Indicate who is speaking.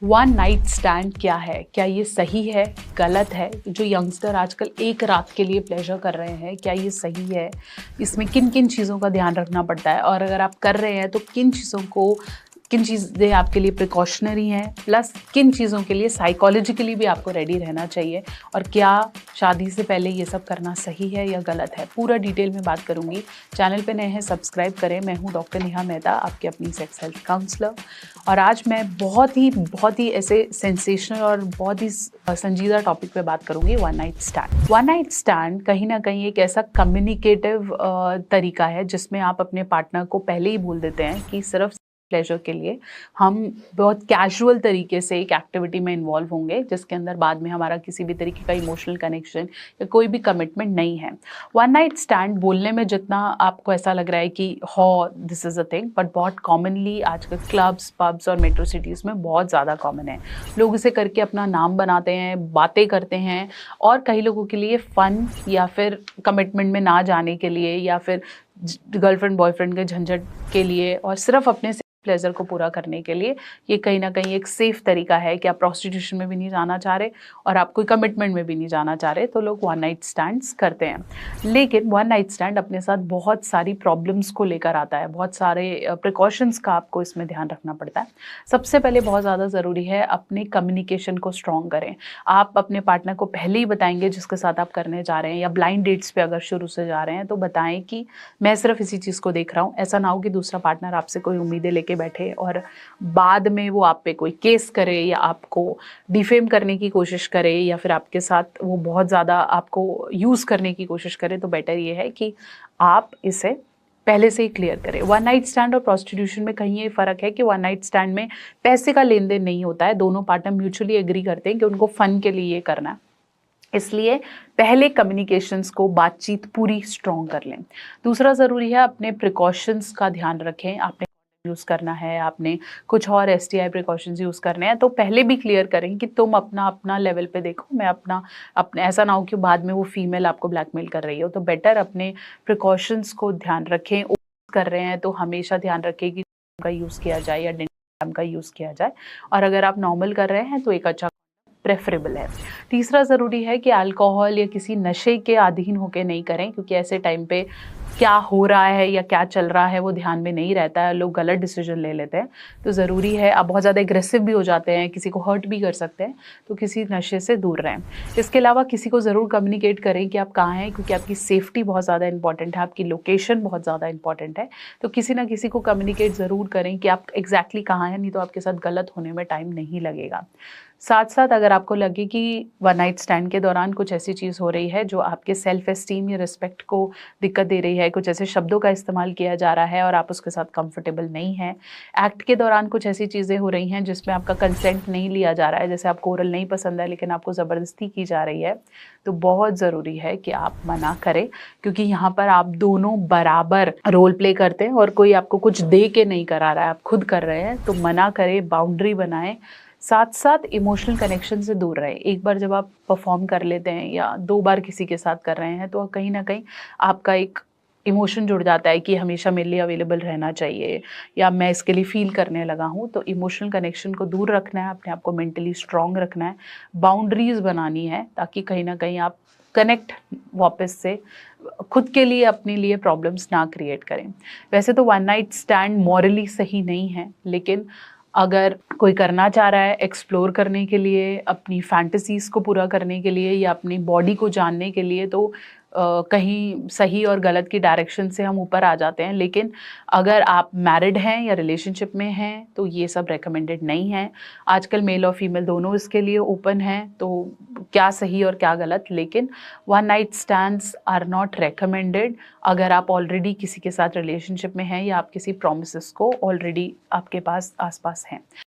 Speaker 1: One night stand क्या है? क्या ये सही है, गलत है? जो यंगस्टर आजकल एक रात के लिए प्लेजर कर रहे हैं, क्या ये सही है? इसमें किन-किन चीज़ों का ध्यान रखना पड़ता है? और अगर आप कर रहे हैं तो किन चीज़ें आपके लिए प्रिकॉशनरी हैं, प्लस किन चीज़ों के लिए साइकोलॉजिकली भी आपको रेडी रहना चाहिए? और क्या शादी से पहले ये सब करना सही है या गलत है? पूरा डिटेल में बात करूँगी। चैनल पे नए हैं, सब्सक्राइब करें। मैं हूँ डॉक्टर नेहा मेहता, आपकी अपनी सेक्स हेल्थ काउंसलर। और आज मैं बहुत ही ऐसे सेंसेशनल और बहुत ही संजीदा टॉपिक पे बात करूंगी, one night stand. One night stand कहीं ना कहीं एक ऐसा कम्युनिकेटिव तरीका है जिसमें आप अपने पार्टनर को पहले ही बोल देते हैं कि सिर्फ प्लेजर के लिए हम बहुत कैजुअल तरीके से एक एक्टिविटी में इन्वॉल्व होंगे, जिसके अंदर बाद में हमारा किसी भी तरीके का इमोशनल कनेक्शन या कोई भी कमिटमेंट नहीं है। वन नाइट स्टैंड बोलने में जितना आपको ऐसा लग रहा है कि this is a thing, but बहुत कॉमनली आजकल क्लब्स, पब्स और मेट्रो सिटीज़ में बहुत ज़्यादा कॉमन है। लोग इसे करके अपना नाम बनाते हैं, बातें करते हैं, और कई लोगों के लिए फ़न या फिर कमिटमेंट में ना जाने के लिए या फिर गर्लफ्रेंड बॉयफ्रेंड के झंझट के लिए और सिर्फ अपने प्लेजर को पूरा करने के लिए ये कहीं ना कहीं एक सेफ तरीका है कि आप प्रोस्टिट्यूशन में भी नहीं जाना चाह रहे और आप कोई कमिटमेंट में भी नहीं जाना चाह रहे, तो लोग वन नाइट स्टैंड्स करते हैं। लेकिन वन नाइट स्टैंड अपने साथ बहुत सारी प्रॉब्लम्स को लेकर आता है, बहुत सारे प्रिकॉशंस का आपको इसमें ध्यान रखना पड़ता है। सबसे पहले बहुत ज़्यादा ज़रूरी है अपने कम्युनिकेशन को स्ट्रॉन्ग करें। आप अपने पार्टनर को पहले ही बताएंगे जिसके साथ आप करने जा रहे हैं, या ब्लाइंड डेट्स पे अगर शुरू से जा रहे हैं तो बताएं कि मैं सिर्फ इसी चीज़ को देख रहा हूँ। ऐसा ना हो कि दूसरा पार्टनर आपसे कोई उम्मीदें लेके बैठे और बाद में वो आप पे कोई केस करे या आपको डिफेम करने की कोशिश करे या फिर आपके साथ वो बहुत ज़्यादा आपको यूज़ करने की कोशिश करे। तो बेटर ये है कि आप इसे पहले से ही क्लियर करें। वन नाइट स्टैंड और प्रोस्टिट्यूशन में कहीं ये फ़र्क है कि वन नाइट स्टैंड में पैसे का लेन देन नहीं होता है, दोनों पार्टनर म्यूचुअली एग्री करते हैं कि उनको फ़न के लिए ये करना है। इसलिए पहले कम्युनिकेशंस को, बातचीत पूरी स्ट्रॉन्ग कर लें। दूसरा ज़रूरी है अपने प्रिकॉशंस का ध्यान रखें। आपने यूज़ करना है, आपने कुछ और एसटीआई प्रिकॉशंस यूज़ करने हैं, तो पहले भी क्लियर करें कि तुम अपना अपना लेवल पे देखो, मैं अपने ऐसा ना हो कि बाद में वो फीमेल आपको ब्लैकमेल कर रही हो। तो बेटर अपने प्रिकॉशंस को ध्यान रखें। कर रहे हैं तो हमेशा ध्यान रखें कि का यूज़ किया जाए या डेंटम का यूज़ किया जाए, और अगर आप नॉर्मल कर रहे हैं तो एक अच्छा प्रेफरेबल है। तीसरा ज़रूरी है कि अल्कोहल या किसी नशे के अधीन होकर नहीं करें, क्योंकि ऐसे टाइम पे क्या हो रहा है या क्या चल रहा है वो ध्यान में नहीं रहता है, लोग गलत डिसीजन ले लेते हैं। तो ज़रूरी है, आप बहुत ज़्यादा एग्रेसिव भी हो जाते हैं, किसी को हर्ट भी कर सकते हैं, तो किसी नशे से दूर रहें। इसके अलावा किसी को ज़रूर कम्युनिकेट करें कि आप कहाँ हैं, क्योंकि आपकी सेफ्टी बहुत ज़्यादा इंपॉर्टेंट है, आपकी लोकेशन बहुत ज़्यादा इंपॉर्टेंट है। तो किसी ना किसी को कम्युनिकेट ज़रूर करें कि आप एग्जैक्टली कहाँ हैं, नहीं तो आपके साथ गलत होने में टाइम नहीं लगेगा। साथ साथ अगर आपको लगे कि वन नाइट स्टैंड के दौरान कुछ ऐसी चीज़ हो रही है जो आपके सेल्फ एस्टीम या रिस्पेक्ट को दिक्कत दे रही है, कुछ ऐसे शब्दों का इस्तेमाल किया जा रहा है और आप उसके साथ कंफर्टेबल नहीं हैं, एक्ट के दौरान कुछ ऐसी चीज़ें हो रही हैं जिसमें आपका कंसेंट नहीं लिया जा रहा है, जैसे आपको ओरल नहीं पसंद है लेकिन आपको ज़बरदस्ती की जा रही है, तो बहुत ज़रूरी है कि आप मना करें, क्योंकि यहाँ पर आप दोनों बराबर रोल प्ले करते हैं और कोई आपको कुछ दे के नहीं करा रहा है, आप खुद कर रहे हैं। तो मना करें, बाउंड्री बनाएं। साथ साथ इमोशनल कनेक्शन से दूर रहें। एक बार जब आप परफॉर्म कर लेते हैं या 2 बार किसी के साथ कर रहे हैं, तो कहीं ना कहीं आपका एक इमोशन जुड़ जाता है कि हमेशा मेरे लिए अवेलेबल रहना चाहिए या मैं इसके लिए फील करने लगा हूँ। तो इमोशनल कनेक्शन को दूर रखना है, अपने आप को मेंटली स्ट्रॉन्ग रखना है, बाउंड्रीज बनानी है, ताकि कहीं ना कहीं आप कनेक्ट वापस से खुद के लिए, अपने लिए प्रॉब्लम्स ना क्रिएट करें। वैसे तो वन नाइट स्टैंड मॉरली सही नहीं है, लेकिन अगर कोई करना चाह रहा है एक्सप्लोर करने के लिए, अपनी फैंटेसीज़ को पूरा करने के लिए या अपनी बॉडी को जानने के लिए, तो कहीं सही और गलत की डायरेक्शन से हम ऊपर आ जाते हैं। लेकिन अगर आप मैरिड हैं या रिलेशनशिप में हैं तो ये सब रेकमेंडेड नहीं है। आजकल मेल और फीमेल दोनों इसके लिए ओपन हैं, तो क्या सही और क्या गलत, लेकिन one night stands are not recommended अगर आप ऑलरेडी किसी के साथ रिलेशनशिप में हैं या आप किसी प्रॉमिसेस को ऑलरेडी आपके पास आसपास हैं।